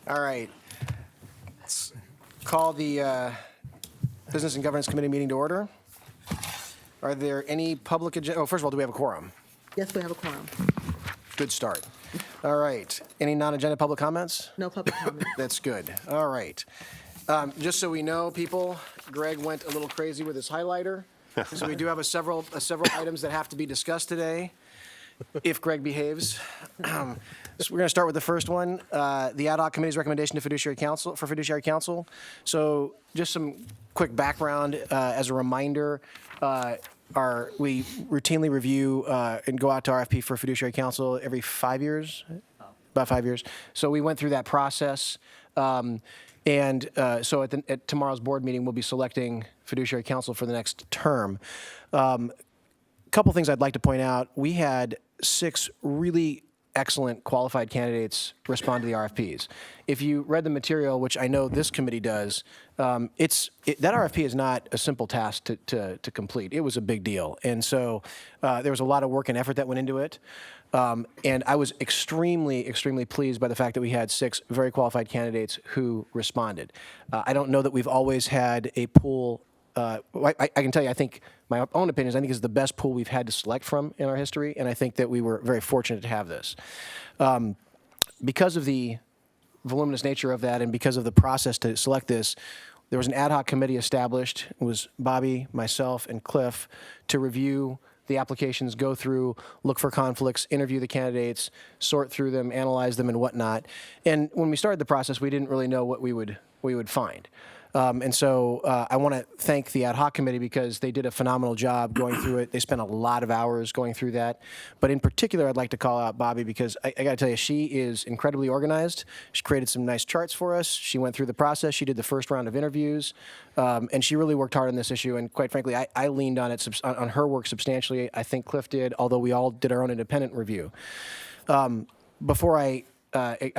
All right. Let's call the Business and Governance Committee meeting to order. Are there any public agenda? Oh, first of all, do we have a quorum? Yes, we have a quorum. Good start. All right. Any non-agenda public comments? No public comment. That's good. All right. Just so we know, people, Greg went a little crazy with his highlighter. So we do have several items that have to be discussed today, if Greg behaves. So we're going to start with the first one, the ad hoc committee's recommendation to fiduciary council. So just some quick background as a reminder. We routinely review and go out to RFP for fiduciary council every 5 years, about 5 years. So we went through that process. So at tomorrow's board meeting, we'll be selecting fiduciary council for the next term. Couple things I'd like to point out. We had 6 really excellent qualified candidates respond to the RFPs. If you read the material, which I know this committee does, that RFP is not a simple task to complete. It was a big deal. And so there was a lot of work and effort that went into it. And I was extremely, extremely pleased by the fact that we had 6 very qualified candidates who responded. I don't know that we've always had a pool. I can tell you, I think my own opinion is I think it's the best pool we've had to select from in our history, and I think that we were very fortunate to have this. Because of the voluminous nature of that and because of the process to select this, there was an ad hoc committee established. It was Bobby, myself, and Cliff to review the applications, go through, look for conflicts, interview the candidates, sort through them, analyze them, and whatnot. And when we started the process, we didn't really know what we would find. And so I want to thank the ad hoc committee because they did a phenomenal job going through it. They spent a lot of hours going through that. But in particular, I'd like to call out Bobby because I got to tell you, she is incredibly organized. She created some nice charts for us. She went through the process. She did the first round of interviews. And she really worked hard on this issue. And quite frankly, I leaned on her work substantially. I think Cliff did, although we all did our own independent review. Before I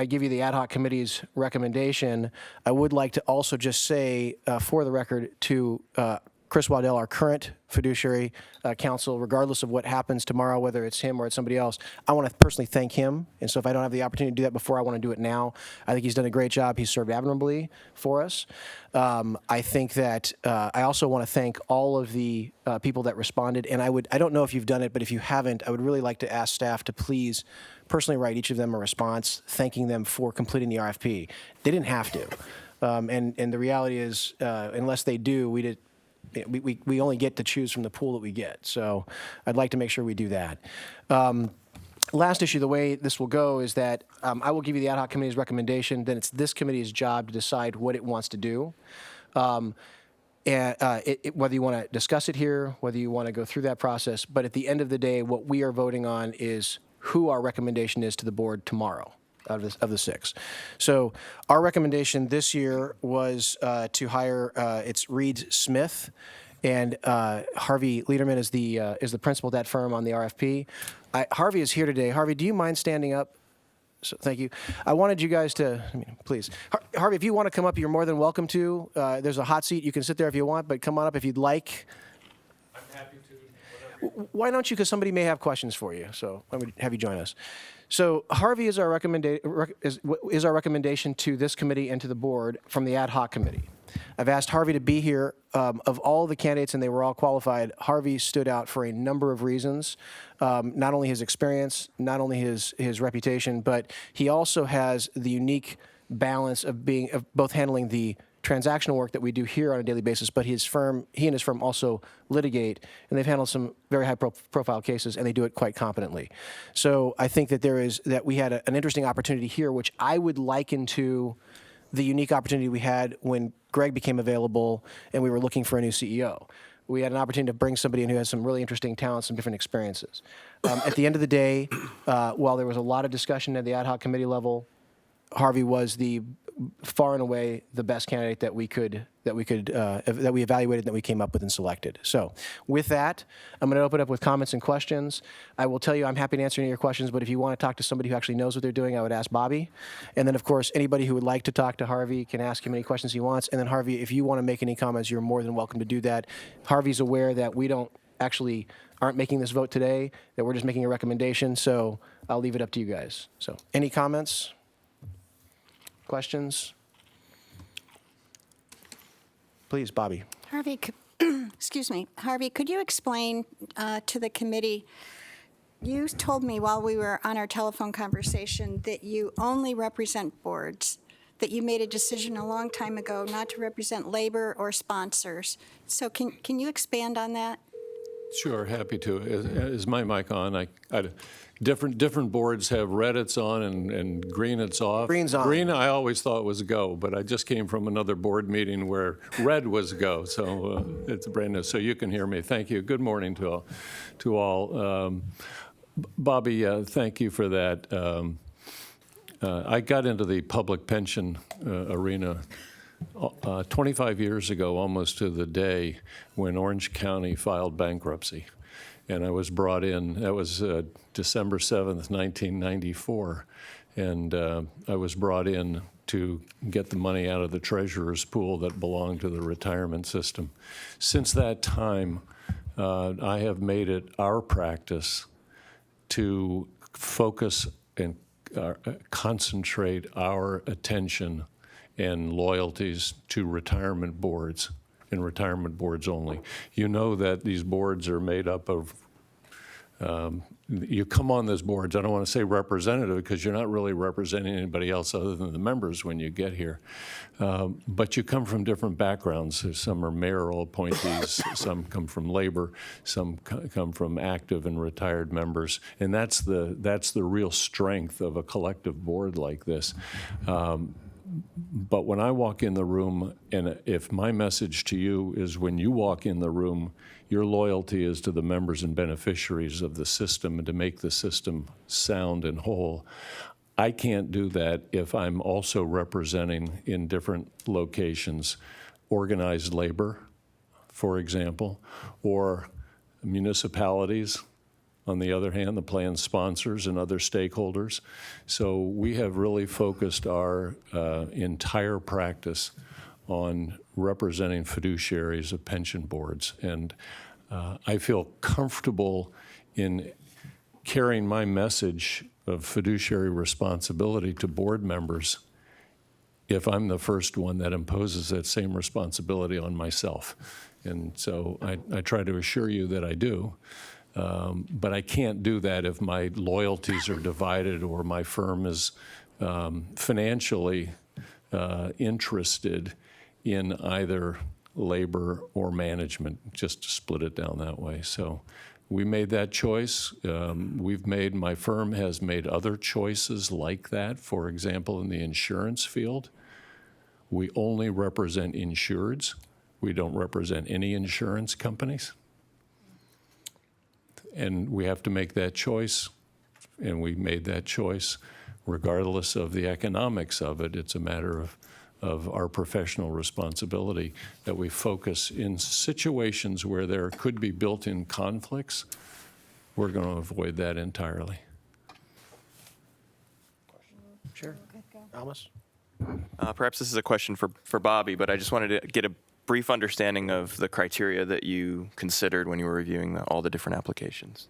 give you the ad hoc committee's recommendation, I would like to also just say, for the record, to Chris Waddell, our current fiduciary counsel, regardless of what happens tomorrow, whether it's him or it's somebody else, I want to personally thank him. And so if I don't have the opportunity to do that before, I want to do it now. I think he's done a great job. He's served admirably for us. I think that I also want to thank all of the people that responded. And I don't know if you've done it, but if you haven't, I would really like to ask staff to please personally write each of them a response thanking them for completing the RFP. They didn't have to. And the reality is, unless they do, we only get to choose from the pool that we get. So I'd like to make sure we do that. Last issue, the way this will go is that I will give you the ad hoc committee's recommendation. Then it's this committee's job to decide what it wants to do. Whether you want to discuss it here, whether you want to go through that process. But at the end of the day, what we are voting on is who our recommendation is to the board tomorrow. Of the 6. So our recommendation this year was to hire, it's Reed Smith, and Harvey Lederman is the principal of that firm on the RFP. Harvey is here today. Harvey, do you mind standing up? So, thank you. I wanted you guys to, please. Harvey, if you want to come up, you're more than welcome to. There's a hot seat. You can sit there if you want, but come on up if you'd like. I'm happy to. Why don't you? Because somebody may have questions for you. So I'm going to have you join us. So Harvey is our recommendation to this committee and to the board from the ad hoc committee. I've asked Harvey to be here. Of all the candidates, and they were all qualified, Harvey stood out for a number of reasons. Not only his experience, not only his reputation, but he also has the unique balance of both handling the transactional work that we do here on a daily basis, but he and his firm also litigate, and they've handled some very high-profile cases, and they do it quite competently. So I think that we had an interesting opportunity here, which I would liken to the unique opportunity we had when Greg became available and we were looking for a new CEO. We had an opportunity to bring somebody in who has some really interesting talents, some different experiences. At the end of the day, while there was a lot of discussion at the ad hoc committee level, Harvey was far and away the best candidate that we evaluated, that we came up with and selected. So with that, I'm going to open up with comments and questions. I will tell you I'm happy to answer any of your questions, but if you want to talk to somebody who actually knows what they're doing, I would ask Bobby. And then, of course, anybody who would like to talk to Harvey can ask him any questions he wants. And then, Harvey, if you want to make any comments, you're more than welcome to do that. Harvey's aware that we aren't making this vote today, that we're just making a recommendation, so I'll leave it up to you guys. So any comments? questions? Please, Bobby. Harvey, excuse me. Harvey, could you explain to the committee, you told me while we were on our telephone conversation that you only represent boards, that you made a decision a long time ago not to represent labor or sponsors. So can you expand on that? Sure, happy to. Is my mic on? Different boards have red it's on and green it's off. Green's on. Green I always thought was go, but I just came from another board meeting where red was go, so it's brand new. So you can hear me. Thank you. Good morning to all. Bobby, thank you for that. I got into the public pension arena 25 years ago, almost to the day, when Orange County filed bankruptcy. And I was brought in, that was December 7th, 1994. And I was brought in to get the money out of the treasurer's pool that belonged to the retirement system. Since that time, I have made it our practice to focus and concentrate our attention and loyalties to retirement boards and retirement boards only. You know that these boards are made up of, you come on those boards, I don't want to say representative because you're not really representing anybody else other than the members when you get here. But you come from different backgrounds. Some are mayoral appointees, some come from labor, some come from active and retired members. And that's the real strength of a collective board like this. But when I walk in the room, and if my message to you is when you walk in the room, your loyalty is to the members and beneficiaries of the system and to make the system sound and whole. I can't do that if I'm also representing in different locations organized labor, for example, or municipalities. On the other hand, the plan sponsors and other stakeholders. So we have really focused our entire practice on representing fiduciaries of pension boards. And I feel comfortable in carrying my message of fiduciary responsibility to board members if I'm the first one that imposes that same responsibility on myself. And so I try to assure you that I do. But I can't do that if my loyalties are divided or my firm is financially interested in either labor or management, just to split it down that way. So we made that choice. My firm has made other choices like that. For example, in the insurance field, we only represent insureds. We don't represent any insurance companies. And we have to make that choice, and we made that choice regardless of the economics of it. It's a matter of our professional responsibility that we focus in situations where there could be built-in conflicts. We're going to avoid that entirely. Sure. Almas? Perhaps this is a question for Bobby, but I just wanted to get a brief understanding of the criteria that you considered when you were reviewing all the different applications.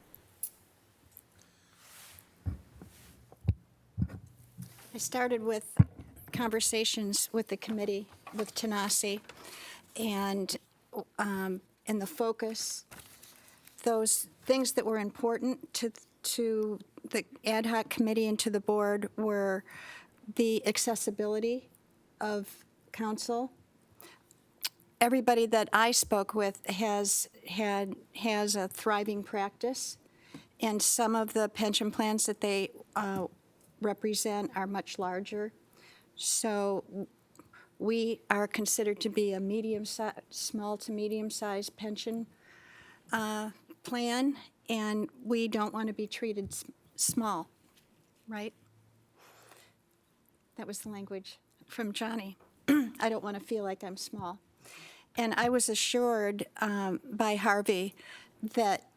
I started with conversations with the committee, with Tanasi, and the focus, those things that were important to the ad hoc committee and to the board were the accessibility of counsel. Everybody that I spoke with has a thriving practice, and some of the pension plans that they represent are much larger. So we are considered to be a small to medium-sized pension plan, and we don't want to be treated small, right? That was the language from Johnny. I don't want to feel like I'm small. And I was assured by Harvey that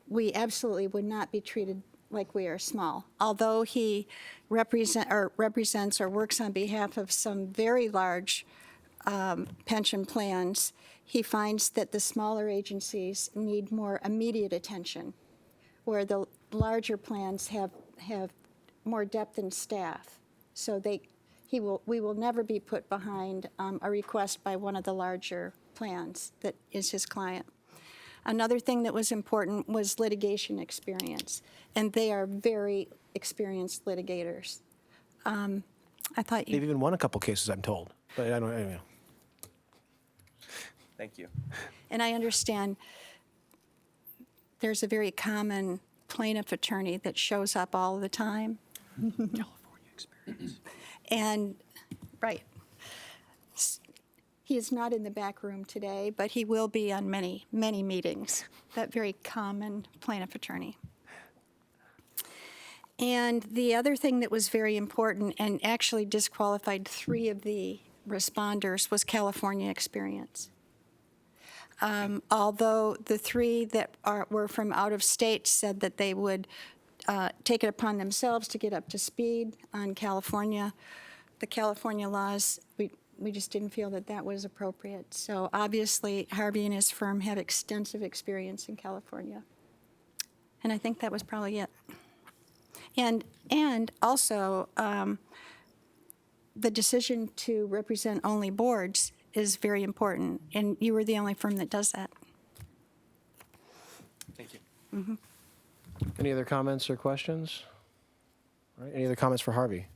we absolutely would not be treated like we are small. Although he represents or works on behalf of some very large pension plans, he finds that the smaller agencies need more immediate attention, where the larger plans have more depth in staff. So we will never be put behind a request by one of the larger plans that is his client. Another thing that was important was litigation experience, and they are very experienced litigators. I thought They've you, even won a couple cases, I'm told, but I don't, anyway. Thank you. and I understand there's a very common plaintiff attorney that shows up all the time. California experience. And, right. He is not in the back room today, but he will be on many, many meetings, that very common plaintiff attorney. And the other thing that was very important and actually disqualified 3 of the responders was California experience. Although the 3 that were from out of state said that they would take it upon themselves to get up to speed on California, the California laws, we just didn't feel that that was appropriate. So obviously, Harvey and his firm have extensive experience in California. And I think that was probably it. And also, the decision to represent only boards is very important, and you were the only firm that does that. Thank you. Any other comments or questions? All right, any other comments for Harvey?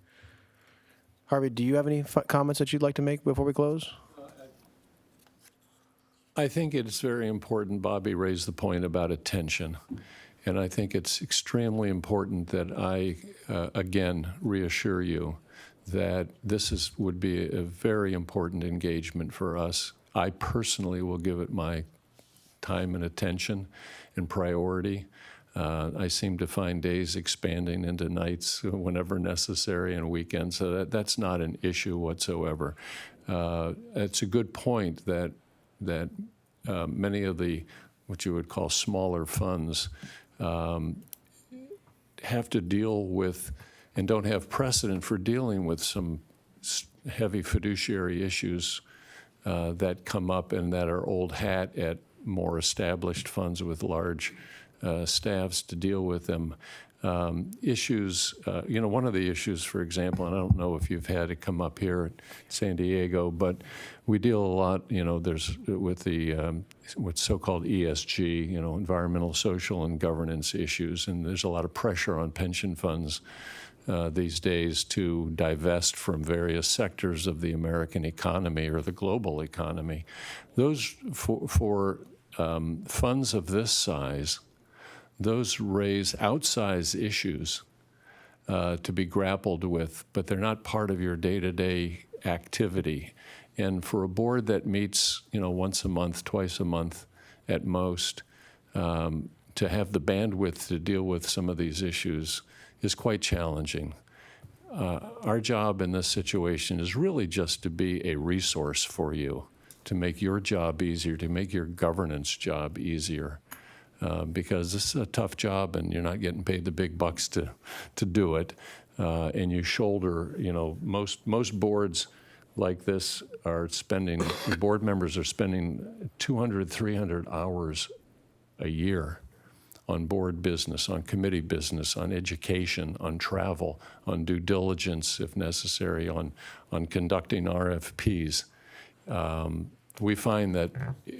Harvey, do you have any comments that you'd like to make before we close? I think it's very important Bobby raised the point about attention. And I think it's extremely important that I, again, reassure you that this would be a very important engagement for us. I personally will give it my time and attention and priority. I seem to find days expanding into nights whenever necessary and weekends, so that's not an issue whatsoever. It's a good point that many of the what you would call smaller funds have to deal with and don't have precedent for dealing with some heavy fiduciary issues that come up and that are old hat at more established funds with large staffs to deal with them. Issues, one of the issues, for example, and I don't know if you've had it come up here at San Diego, but we deal a lot, there's with the what's so-called ESG, environmental, social, and governance issues, and there's a lot of pressure on pension funds these days to divest from various sectors of the American economy or the global economy. Those for funds of this size, those raise outsized issues to be grappled with, but they're not part of your day-to-day activity. And for a board that meets, once a month, twice a month at most, to have the bandwidth to deal with some of these issues is quite challenging. Our job in this situation is really just to be a resource for you, to make your job easier, to make your governance job easier. Because this is a tough job and you're not getting paid the big bucks to do it. And you shoulder, most boards like this board members are spending 200, 300 hours a year on board business, on committee business, on education, on travel, on due diligence if necessary, on conducting RFPs. We find that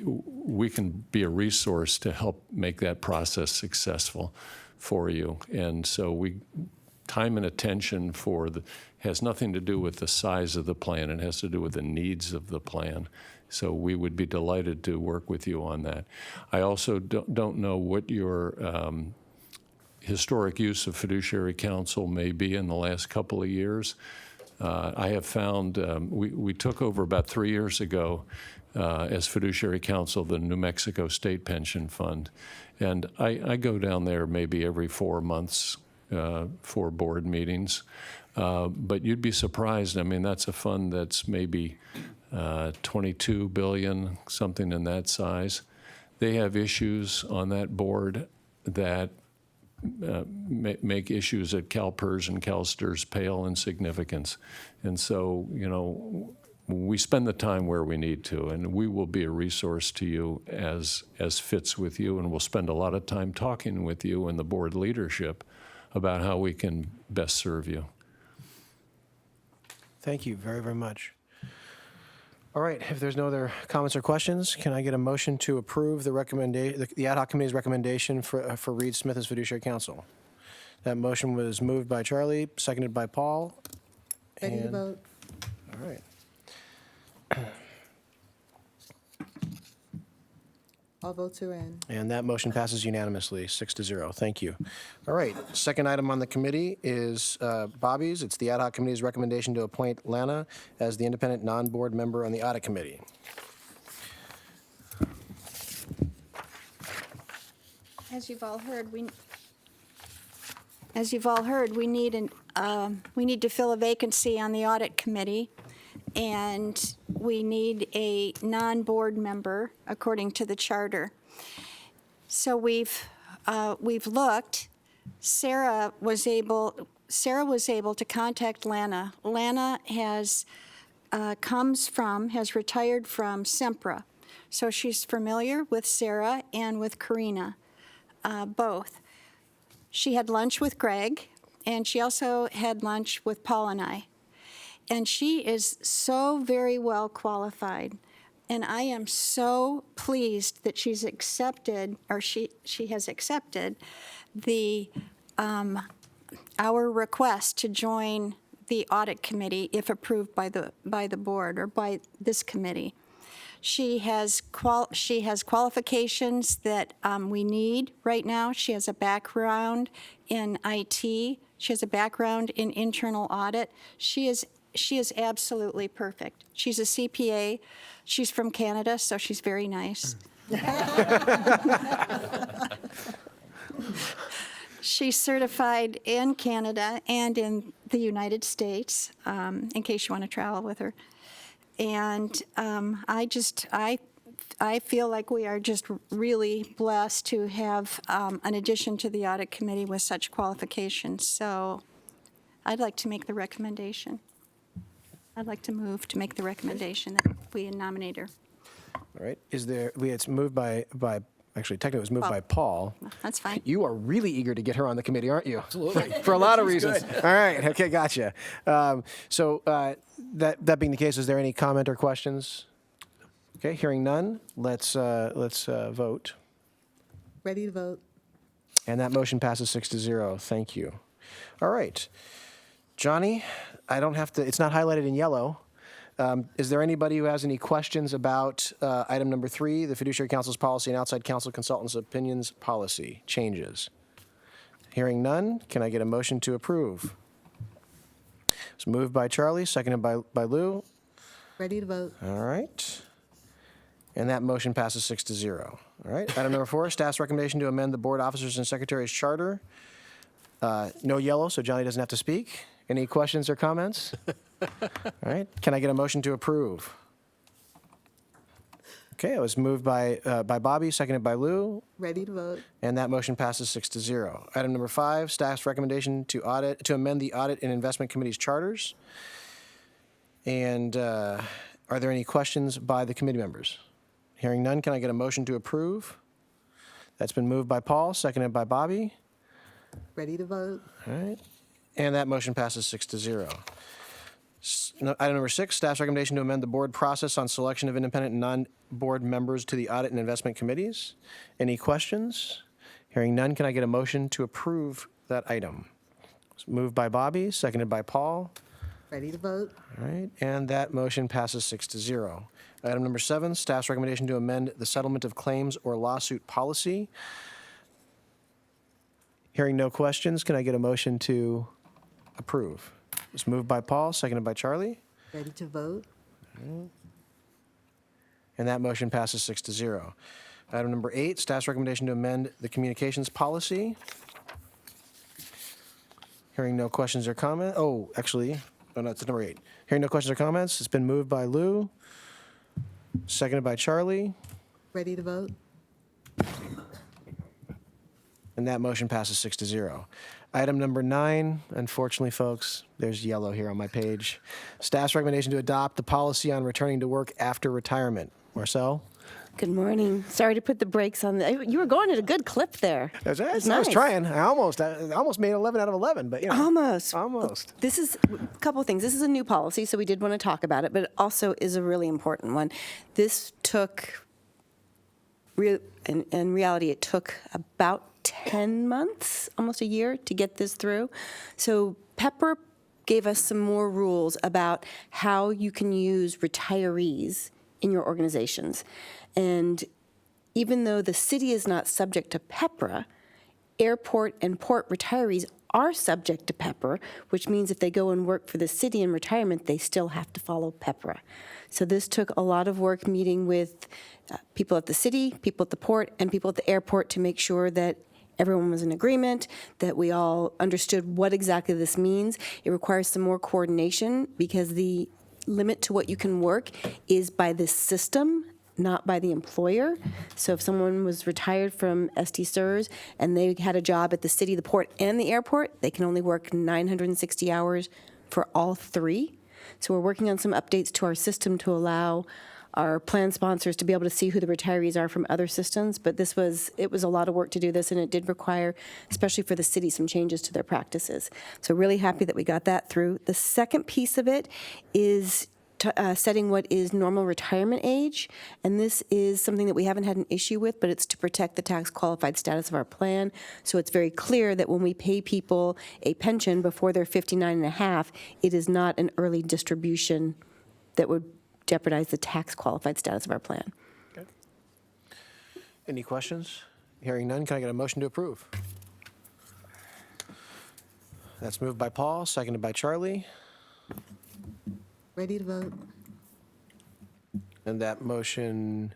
we can be a resource to help make that process successful for you. And so time and attention has nothing to do with the size of the plan. It has to do with the needs of the plan. So we would be delighted to work with you on that. I also don't know what your historic use of fiduciary counsel may be in the last couple of years. I have found, we took over about 3 years ago as fiduciary counsel the New Mexico State Pension Fund. And I go down there maybe every 4 months for board meetings. But you'd be surprised. I mean, that's a fund that's maybe 22 billion, something in that size. They have issues on that board that make issues at CalPERS and CalSTRS pale in significance. And so, we spend the time where we need to, and we will be a resource to you as fits with you, and we'll spend a lot of time talking with you and the board leadership about how we can best serve you. Thank you very, very much. All right, if there's no other comments or questions, can I get a motion to approve the ad hoc committee's recommendation for Reed Smith as fiduciary counsel? That motion was moved by Charlie, seconded by Paul. Ready to and- vote. All right. All votes are in. And that motion passes unanimously, 6-0. Thank you. All right, second item on the committee is Bobby's. It's the ad hoc committee's recommendation to appoint Lana as the independent non-board member on the audit committee. As you've all heard, we need to fill a vacancy on the audit committee, and we need a non-board member according to the charter. So we've looked. Sarah was able to contact Lana. Lana has retired from Sempra, so she's familiar with Sarah and with Karina, both. She had lunch with Greg, and she also had lunch with Paul and I. And she is so very well qualified. And I am so pleased that she's accepted, or she has accepted our request to join the audit committee if approved by the board or by this committee. She has qualifications that we need right now. She has a background in IT. She has a background in internal audit. She is absolutely perfect. She's a CPA. She's from Canada, so she's very nice. She's certified in Canada and in the United States, in case you want to travel with her. And I feel like we are just really blessed to have an addition to the audit committee with such qualifications. So I'd like to make the recommendation. I'd like to move to make the recommendation that we nominate her. All right, it's moved by actually, technically it was moved by Paul. That's fine. You are really eager to get her on the committee, aren't you? Absolutely. For a lot of reasons. All right, okay, gotcha. So that being the case, is there any comment or questions? Okay, hearing none, let's vote. Ready to vote. And that motion passes 6-0. Thank you. All right. Johnny, I don't have to, it's not highlighted in yellow. Is there anybody who has any questions about item number 3, the fiduciary counsel's policy and outside counsel consultants' opinions policy changes? Hearing none, can I get a motion to approve? It's moved by Charlie, seconded by Lou. Ready to vote. All right. And that motion passes 6-0. All right. Item number 4, staff's recommendation to amend the board officers and secretaries charter. No yellow, so Johnny doesn't have to speak. Any questions or comments? All right. Can I get a motion to approve? Okay, it was moved by Bobby, seconded by Lou, Ready to vote. and that motion passes 6-0. Item number 5, staff's recommendation to amend the audit and investment committee's charters. And are there any questions by the committee members? Hearing none, can I get a motion to approve? That's been moved by Paul, seconded by Bobby. Ready to vote. All right. And that motion passes 6-0. Item number 6, staff's recommendation to amend the board process on selection of independent and non-board members to the audit and investment committees. Any questions? Hearing none, can I get a motion to approve that item? It's moved by Bobby, seconded by Paul. Ready to vote. All right, and that motion passes 6-0. Item number 7, staff's recommendation to amend the settlement of claims or lawsuit policy. Hearing no questions, can I get a motion to approve? It's moved by Paul, seconded by Charlie, Ready to vote. and that motion passes 6-0. Item number 8, staff's recommendation to amend the communications policy. Hearing no questions or comments. Oh, no, it's number 8. Hearing no questions or comments, it's been moved by Lou, seconded by Charlie, Ready to vote. and that motion passes 6-0. Item number 9, unfortunately, folks, there's yellow here on my page. Staff's recommendation to adopt the policy on returning to work after retirement. Marcel? Good morning. Sorry to put the brakes on. You were going at a good clip there. I It was was nice. trying. I almost made 11 out of 11, but you know. Almost. Almost. This is a couple of things. This is a new policy, so we did want to talk about it, but it also is a really important one. This took, in reality, it took about 10 months, almost a year, to get this through. So Pepper gave us some more rules about how you can use retirees in your organizations. And even though the city is not subject to PEPRA, airport and port retirees are subject to PEPRA, which means if they go and work for the city in retirement, they still have to follow PEPRA. So this took a lot of work meeting with people at the city, people at the port, and people at the airport to make sure that everyone was in agreement, that we all understood what exactly this means. It requires some more coordination because the limit to what you can work is by the system, not by the employer. So if someone was retired from SDCERS and they had a job at the city, the port, and the airport, they can only work 960 hours for all three. So we're working on some updates to our system to allow our plan sponsors to be able to see who the retirees are from other systems. But it was a lot of work to do this, and it did require, especially for the city, some changes to their practices. So really happy that we got that through. The second piece of it is setting what is normal retirement age, and this is something that we haven't had an issue with, but it's to protect the tax qualified status of our plan. So it's very clear that when we pay people a pension before they're 59 and a half, it is not an early distribution that would jeopardize the tax qualified status of our plan. Okay. Any questions? Hearing none, can I get a motion to approve? That's moved by Paul, seconded by Charlie, Ready to vote? and that motion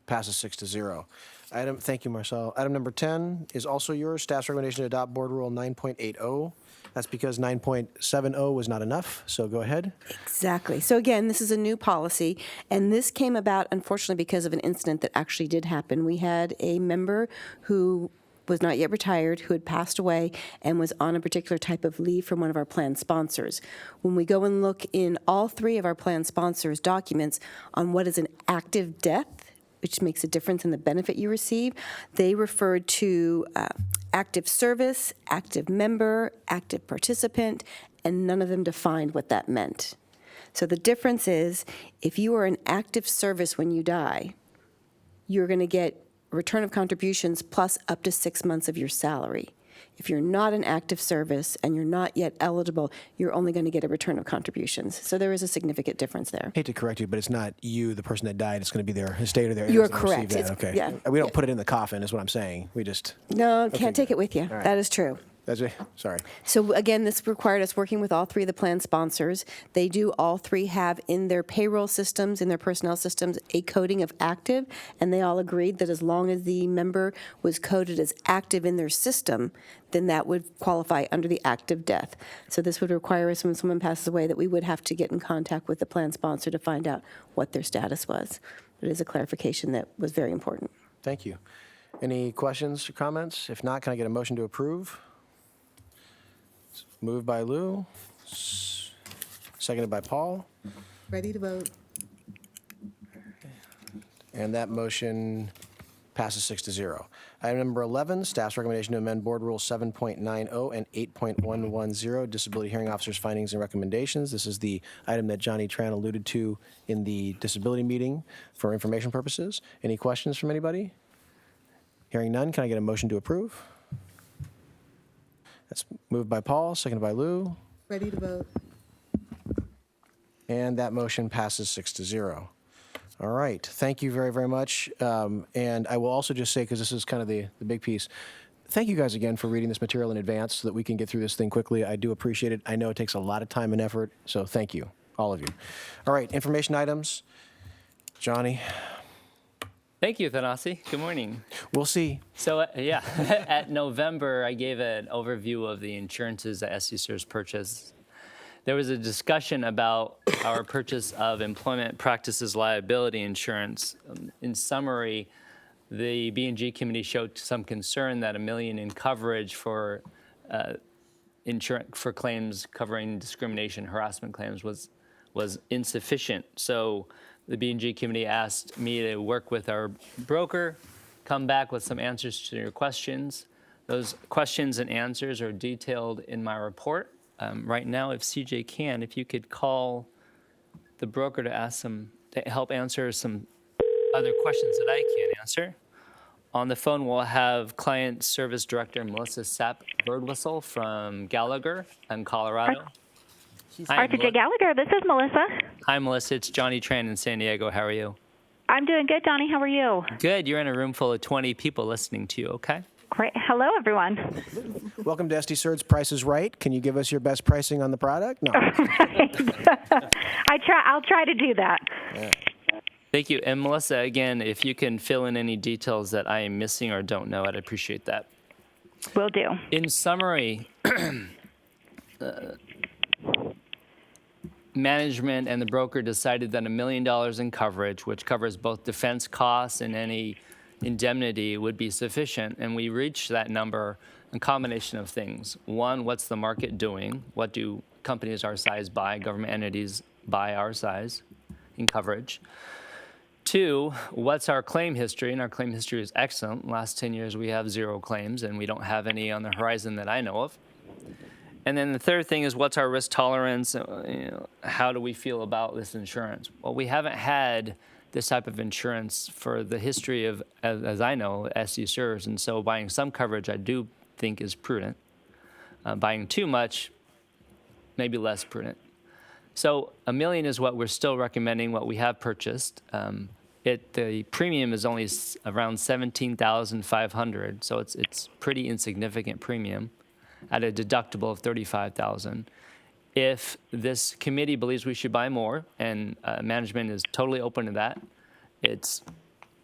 passes 6-0. Thank you, Marcel. Item number 10 is also yours, staff's recommendation to adopt Board Rule 9.80. That's because 9.70 was not enough, so go ahead. Exactly. So again, this is a new policy, and this came about, unfortunately, because of an incident that actually did happen. We had a member who was not yet retired, who had passed away and was on a particular type of leave from one of our plan sponsors. When we go and look in all three of our plan sponsors' documents on what is an active death, which makes a difference in the benefit you receive, they referred to active service, active member, active participant, and none of them defined what that meant. So the difference is, if you are in active service when you die, you're going to get a return of contributions plus up to 6 months of your salary. If you're not in active service and you're not yet eligible, you're only going to get a return of contributions. So there is a significant difference there. Hate to correct you, but it's not you, the person that died. It's going to be their estate or their heirs. You're that receive correct. that. It's- Okay. yeah. We don't Yeah. put it in the coffin, is what I'm saying. We just. No, can't take good. it with you. right. That is true. That's it. Sorry. So again, this required us working with all three of the plan sponsors. They do all three have in their payroll systems, in their personnel systems, a coding of active, and they all agreed that as long as the member was coded as active in their system, then that would qualify under the active death. So this would require us, when someone passes away, that we would have to get in contact with the plan sponsor to find out what their status was. It is a clarification that was very important. Thank you. Any questions or comments? If not, can I get a motion to approve? Moved by Lou, seconded by Paul, Ready to vote? and that motion passes 6-0. Item number 11, staff's recommendation to amend Board Rule 7.90 and 8.110, disability hearing officers' findings and recommendations. This is the item that Johnny Tran alluded to in the disability meeting for information purposes. Any questions from anybody? Hearing none, can I get a motion to approve? That's moved by Paul, seconded by Lou, Ready to vote? and that motion passes 6-0. All right, thank you very, very much. And I will also just say, because this is kind of the big piece, thank you guys again for reading this material in advance so that we can get through this thing quickly. I do appreciate it. I know it takes a lot of time and effort, so thank you, all of you. All right, information items. Johnny, Thank you, Thanasi. Good morning. we'll see. So, yeah, at November, I gave an overview of the insurances that SDCERS purchased. There was a discussion about our purchase of employment practices liability insurance. In summary, the B&G committee showed some concern that $1 million in coverage for insurance for claims covering discrimination, harassment claims was insufficient. So the B&G committee asked me to work with our broker, come back with some answers to your questions. Those questions and answers are detailed in my report. Right now, if CJ can, if you could call the broker to help answer some other questions that I can't answer. On the phone, we'll have Client Service Director Melissa Sapp-Birdwhistle from Gallagher in Colorado. Arthur J. Gallagher, this is Melissa. Hi, Melissa. It's Johnny Tran in San Diego. How are you? I'm doing good, Johnny. How are you? Good. You're in a room full of 20 people listening to you, okay? Great. Hello, everyone. Welcome to SDCERS Price is Right. Can you give us your best pricing on the product? No. I'll try to do that. Thank you. And Melissa, again, if you can fill in any details that I am missing or don't know, I'd appreciate that. Will do. In summary, management and the broker decided that $1 million in coverage, which covers both defense costs and any indemnity, would be sufficient. And we reached that number, a combination of things. One, what's the market doing? What do companies our size buy, government entities buy our size in coverage? Two, what's our claim history? And our claim history is excellent. Last 10 years, we have 0 claims, and we don't have any on the horizon that I know of. And then the third thing is, what's our risk tolerance? How do we feel about this insurance? Well, we haven't had this type of insurance for the history of, as I know, SDCERS. And so buying some coverage I do think is prudent. Buying too much, maybe less prudent. So $1 million is what we're still recommending, what we have purchased. The premium is only around $17,500, so it's pretty insignificant premium at a deductible of $35,000. If this committee believes we should buy more, and management is totally open to that,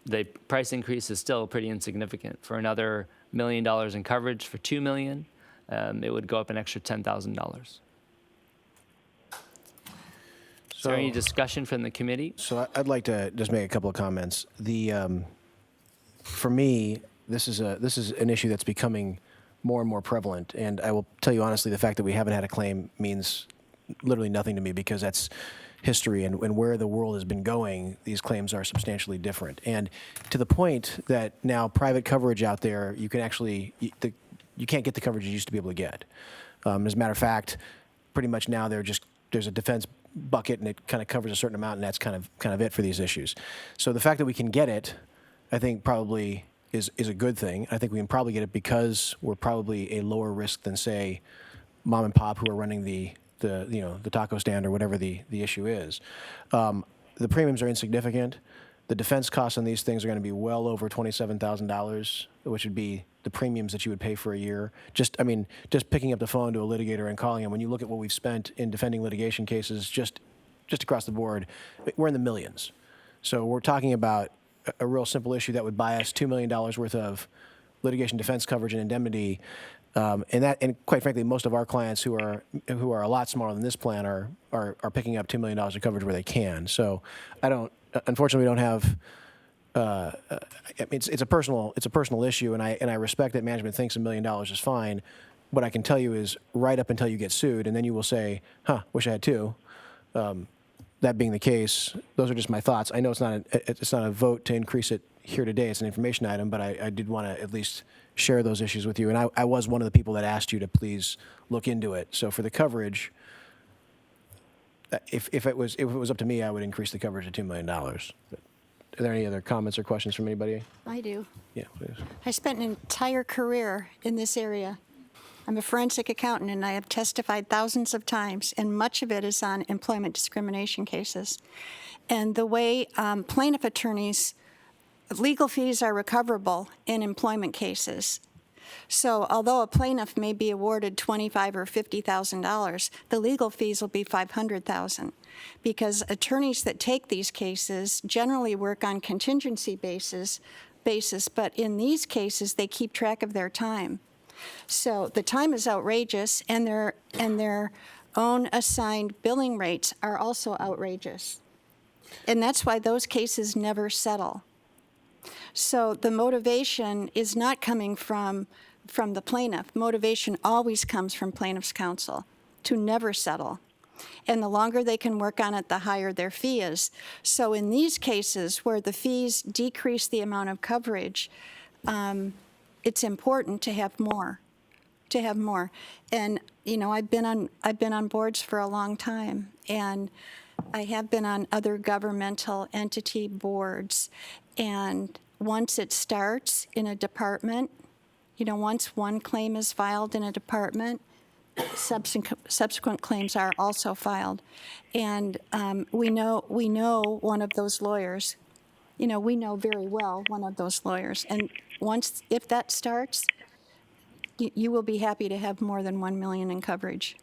the price increase is still pretty insignificant. For another $1 million in coverage, for $2 million, it would go up an extra $10,000. Is there any discussion from the committee? So I'd like to just make a couple of comments. For me, this is an issue that's becoming more and more prevalent, and I will tell you honestly, the fact that we haven't had a claim means literally nothing to me, because that's history, and where the world has been going, these claims are substantially different. And to the point that now private coverage out there, you can actually you can't get the coverage you used to be able to get. As a matter of fact, pretty much now there's a defense bucket, and it kind of covers a certain amount, and that's kind of it for these issues. So the fact that we can get it, I think probably is a good thing. I think we can probably get it because we're probably a lower risk than, say, mom and pop who are running the taco stand or whatever the issue is. The premiums are insignificant. The defense costs on these things are going to be well over $27,000, which would be the premiums that you would pay for a year. Just picking up the phone to a litigator and calling him. When you look at what we've spent in defending litigation cases, just across the board, we're in the millions. So we're talking about a real simple issue that would buy us $2 million worth of litigation defense coverage and indemnity. And quite frankly, most of our clients who are a lot smaller than this plan are picking up $2 million of coverage where they can. So unfortunately, we don't have. It's a personal issue, and I respect that management thinks $1 million is fine. What I can tell you is, right up until you get sued, and then you will say, wish I had two. That being the case, those are just my thoughts. I know it's not a vote to increase it here today. It's an information item, but I did want to at least share those issues with you. And I was one of the people that asked you to please look into it. So for the coverage, if it was up to me, I would increase the coverage to $2 million. Are there any other comments or questions from anybody? I do. Yeah, please. I spent an entire career in this area. I'm a forensic accountant, and I have testified thousands of times, and much of it is on employment discrimination cases. And the way plaintiff attorneys, legal fees are recoverable in employment cases. So although a plaintiff may be awarded $25,000 or $50,000, the legal fees will be $500,000, because attorneys that take these cases generally work on contingency basis, but in these cases they keep track of their time. So the time is outrageous, and their own assigned billing rates are also outrageous. And that's why those cases never settle. So the motivation is not coming from the plaintiff. Motivation always comes from plaintiff's counsel to never settle. And the longer they can work on it, the higher their fee is. So in these cases where the fees decrease the amount of coverage, it's important to have more. And I've been on boards for a long time, and I have been on other governmental entity boards. And once it starts in a department, once one claim is filed in a department, subsequent claims are also filed. And we know one of those lawyers. We know very well one of those lawyers. And if that starts, you will be happy to have more than $1 million in coverage.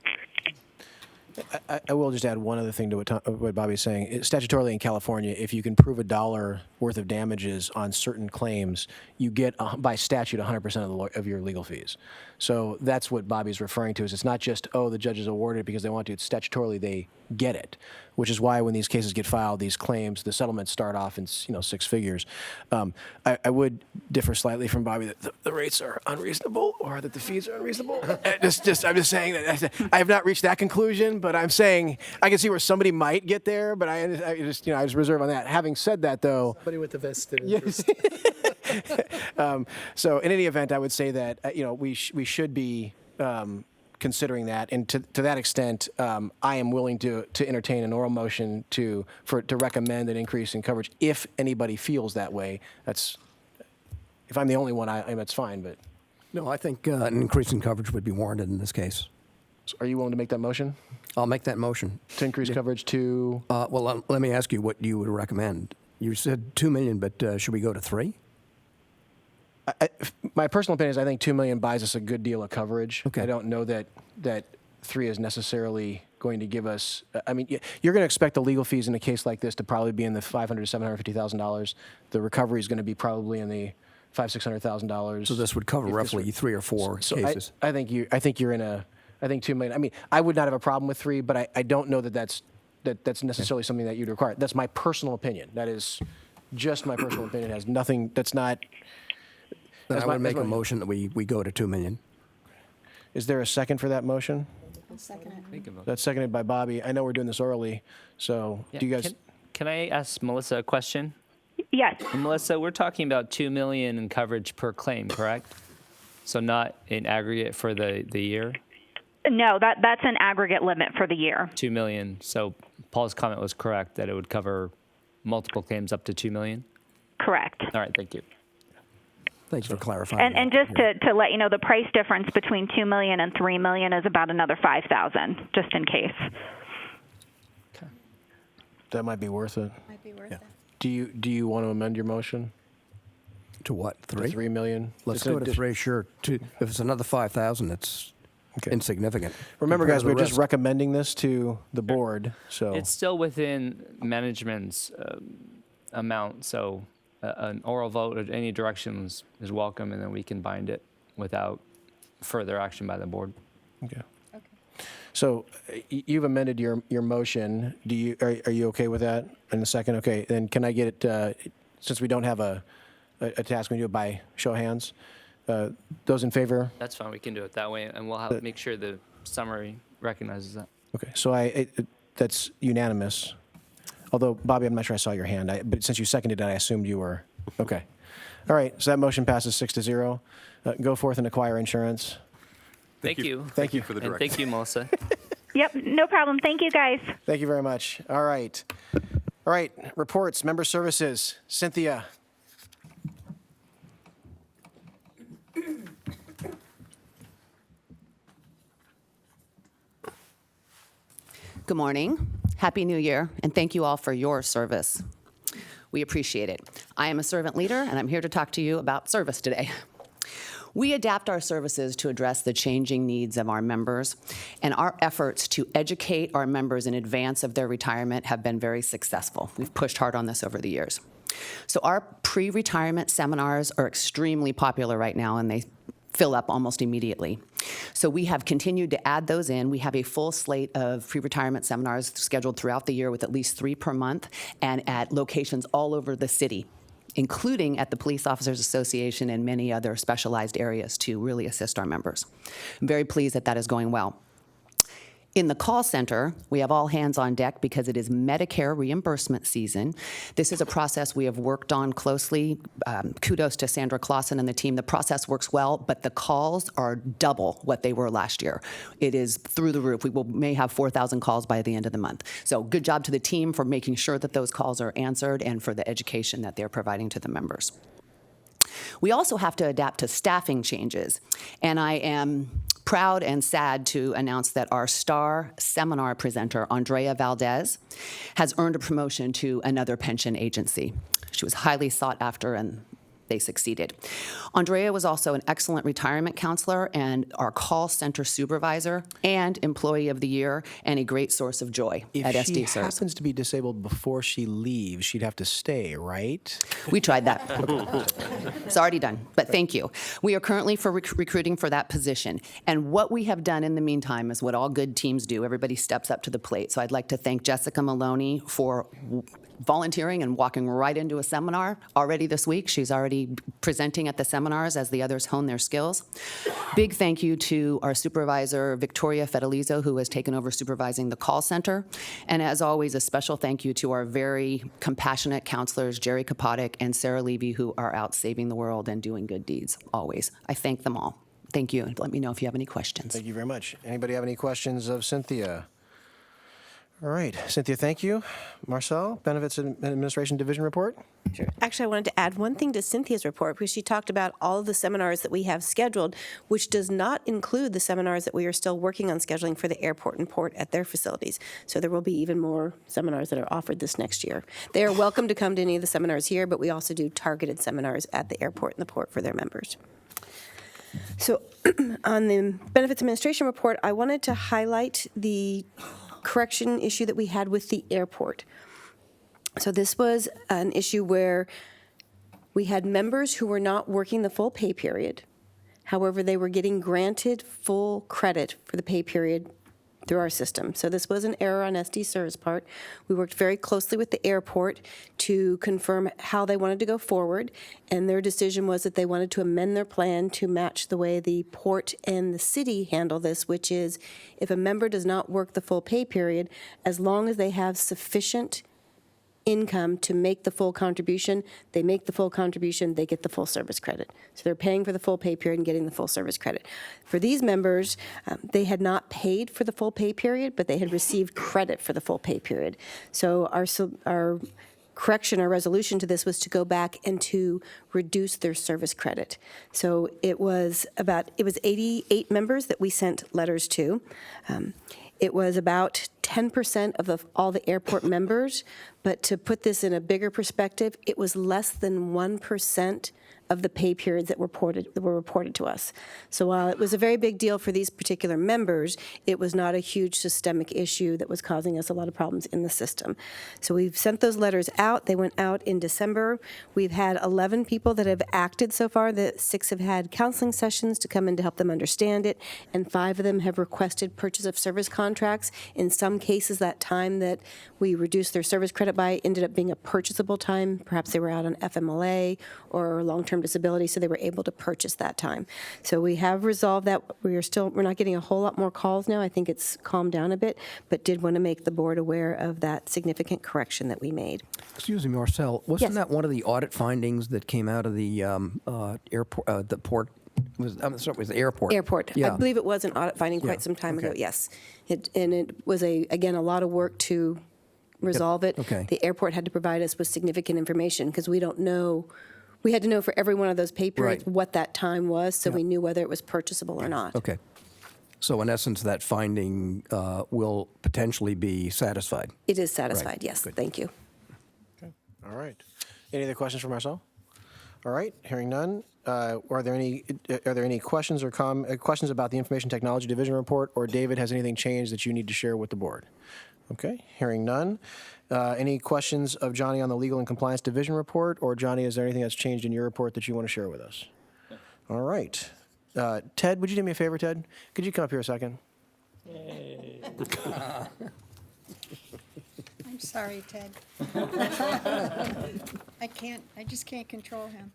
I will just add one other thing to what Bobby's saying. Statutorily in California, if you can prove $1 worth of damages on certain claims, you get, by statute, 100% of your legal fees. So that's what Bobby's referring to. Is it's not just, the judges awarded it because they want to. It's statutorily they get it, which is why when these cases get filed, these claims, the settlements start off in 6 figures. I would differ slightly from Bobby that the rates are unreasonable or that the fees are unreasonable. I'm just saying that I have not reached that conclusion, but I'm saying I can see where somebody might get there, but I just reserve on that. Having said that, though, Somebody with a vested interest. so in any event, I would say that we should be considering that, and to that extent, I am willing to entertain an oral motion to recommend an increase in coverage if anybody feels that way. If I'm the only one, that's fine. But No, I think an increase in coverage would be warranted in this case. are you willing to make that motion I'll make that motion. to increase coverage to? Well, let me ask you what you would recommend. You said $2 million, but should we go to 3? My personal opinion is I think $2 million buys us a good deal of coverage. Okay. I don't know that 3 is necessarily going to give us. I mean, you're going to expect the legal fees in a case like this to probably be in the $500,000 to $750,000. The recovery is going to be probably in the $500,000 to $600,000. So this would cover roughly 3 or 4 cases. I think you're in a. I think $2 million. I mean, I would not have a problem with 3, but I don't know that's necessarily something that you'd require. That's my personal opinion. That is just my personal opinion. It has nothing. That's not. Then that's I would my- make a motion that we go to $2 million. Is there a second for that motion? I'll second it. Think about it. That's seconded by Bobby. I know we're doing this orally, so Yeah, do you guys? Can I ask Melissa a question? Yes. Melissa, we're talking about $2 million in coverage per claim, correct? So not in aggregate for the year? No, that's an aggregate limit for the year. $2 million. So Paul's comment was correct that it would cover multiple claims up to $2 million? Correct. All right, thank you. Thanks for clarifying. And just to let you know, the price difference between $2 million and $3 million is about another $5,000, just in case. That might be worth it. Might be worth it. Do you want to amend your motion To what, to 3? $3 million? Let's It's a- go to just- 3, sure. If it's another 5,000, it's insignificant. Remember, compared guys, to the we're just rest. recommending this to the board, so. It's still within management's amount, so an oral vote or any directions is welcome, and then we can bind it without further action by the board. Okay. So you've amended your motion. Are you okay with that in a second? Okay, then can I get it, since we don't have a task, we do it by show of hands? Those in favor? That's fine, we can do it that way, and we'll make sure the summary recognizes that. Okay, so that's unanimous. Although, Bobby, I'm not sure I saw your hand, but since you seconded it, I assumed you were, okay. All right, so that motion passes 6-0. Go forth and acquire insurance. Thank you. Thank you. for the And direction. thank you, Melissa. Yep, no problem. Thank you, guys. Thank you very much. All right. All right, reports, member services. Cynthia. Good morning, Happy New Year, and thank you all for your service. We appreciate it. I am a servant leader, and I'm here to talk to you about service today. We adapt our services to address the changing needs of our members, and our efforts to educate our members in advance of their retirement have been very successful. We've pushed hard on this over the years. So our pre-retirement seminars are extremely popular right now, and they fill up almost immediately. So we have continued to add those in. We have a full slate of pre-retirement seminars scheduled throughout the year with at least 3 per month and at locations all over the city, including at the Police Officers Association and many other specialized areas to really assist our members. I'm very pleased that that is going well. In the call center, we have all hands on deck because it is Medicare reimbursement season. This is a process we have worked on closely. Kudos to Sandra Clausen and the team. The process works well, but the calls are double what they were last year. It is through the roof. We may have 4,000 calls by the end of the month. So good job to the team for making sure that those calls are answered and for the education that they're providing to the members. We also have to adapt to staffing changes, and I am proud and sad to announce that our star seminar presenter, Andrea Valdez, has earned a promotion to another pension agency. She was highly sought after, and they succeeded. Andrea was also an excellent retirement counselor and our call center supervisor and employee of the year, and a great source of joy at If she SDCERS. happens to be disabled before she leaves, she'd have to stay, right? We tried that. It's already done, but thank you. We are currently recruiting for that position. And what we have done in the meantime is what all good teams do. Everybody steps up to the plate. So I'd like to thank Jessica Maloney for volunteering and walking right into a seminar already this week. She's already presenting at the seminars as the others hone their skills. Big thank you to our supervisor, Victoria Fedelizo, who has taken over supervising the call center. And as always, a special thank you to our very compassionate counselors, Jerry Kapotic and Sarah Levy, who are out saving the world and doing good deeds, always. I thank them all. Thank you, and let me know if you have any questions. Thank you very much. Anybody have any questions of Cynthia? All right, Cynthia, thank you. Marcel, Benefits Administration Division Report. Sure. Actually, I wanted to add one thing to Cynthia's report, because she talked about all of the seminars that we have scheduled, which does not include the seminars that we are still working on scheduling for the airport and port at their facilities. So there will be even more seminars that are offered this next year. They are welcome to come to any of the seminars here, but we also do targeted seminars at the airport and the port for their members. So on the Benefits Administration report, I wanted to highlight the correction issue that we had with the airport. So this was an issue where we had members who were not working the full pay period. However, they were getting granted full credit for the pay period through our system. So this was an error on SDCERS' part. We worked very closely with the airport to confirm how they wanted to go forward, and their decision was that they wanted to amend their plan to match the way the port and the city handle this, which is if a member does not work the full pay period, as long as they have sufficient income to make the full contribution, they make the full contribution, they get the full service credit. So they're paying for the full pay period and getting the full service credit. For these members, they had not paid for the full pay period, but they had received credit for the full pay period. So our correction, our resolution to this was to go back and to reduce their service credit. So it was 88 members that we sent letters to. It was about 10% of all the airport members, but to put this in a bigger perspective, it was less than 1% of the pay periods that were reported to us. So while it was a very big deal for these particular members, it was not a huge systemic issue that was causing us a lot of problems in the system. So we've sent those letters out. They went out in December. We've had 11 people that have acted so far. 6 have had counseling sessions to come in to help them understand it, and 5 of them have requested purchase of service contracts. In some cases, that time that we reduced their service credit by ended up being a purchasable time. Perhaps they were out on FMLA or long-term disability, so they were able to purchase that time. So we have resolved that. We're not getting a whole lot more calls now. I think it's calmed down a bit, but did want to make the board aware of that significant correction that we made. Excuse me, Marcel, wasn't Yes. that one of the audit findings that came out of the airport, the port? I'm sorry, it was the airport. Airport. Yeah. I believe it was an audit finding quite some time ago, Okay. yes. It was, again, a lot of work to resolve it. Okay. The airport had to provide us with significant information because we don't know. We had to know for every one of those pay periods Right. what that time was, so we knew whether it was purchasable or not. Okay. So in essence, that finding will potentially be satisfied. It is satisfied, Right. yes. Good. Thank you. All right. Any other questions for Marcel? All right, hearing none. Are there any questions or questions about the Information Technology Division report, or David, has anything changed that you need to share with the board? Okay, hearing none. Any questions of Johnny on the Legal and Compliance Division report, or Johnny, is there anything that's changed in your report that you want to share with us? All right. Ted, would you do me a favor, Ted? Could you come up here a second? I'm sorry, Ted. I just can't control him.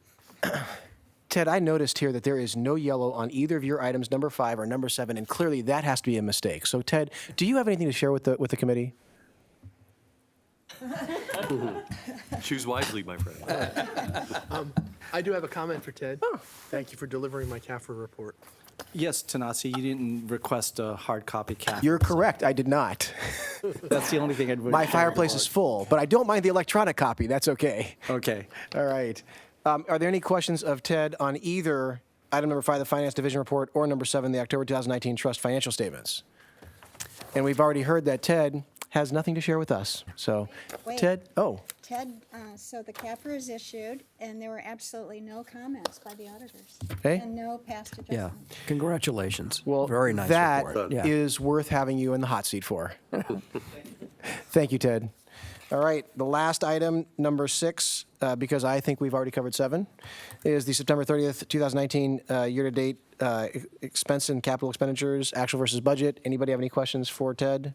Ted, I noticed here that there is no yellow on either of your items, number 5 or number 7, and clearly that has to be a mistake. So, Ted, do you have anything to share with the committee? Choose wisely, my friend. I do have a comment for Ted. Thank you for delivering my CAFR report. Yes, Tanasi, you didn't request a hard copy cap. You're correct. I did not. That's the only thing I'd. My fireplace is full, but I don't mind the electronic copy. That's okay. Okay. All right. Are there any questions of Ted on either item number 5, the Finance Division report, or number 7, the October 2019 Trust financial statements? And we've already heard that Ted has nothing to share with us. So, Wait. Ted, Ted, so the CAFR is issued, and there were absolutely no comments by the auditors. Okay. And no past Yeah, adjustments. congratulations. well, Very nice that report. Yeah. is worth having you in the hot seat for. Thank you, Ted. All right, the last item, number 6, because I think we've already covered 7, is the September 30th, 2019 year-to-date expense and capital expenditures, actual versus budget. Anybody have any questions for Ted?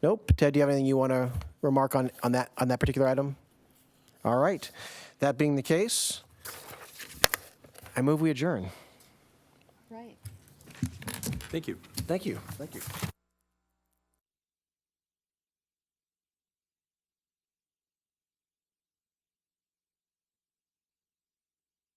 Nope. Ted, do you have anything you want to remark on that particular item? All right. That being the case, I move we adjourn. Right. Thank you. Thank you. Thank you.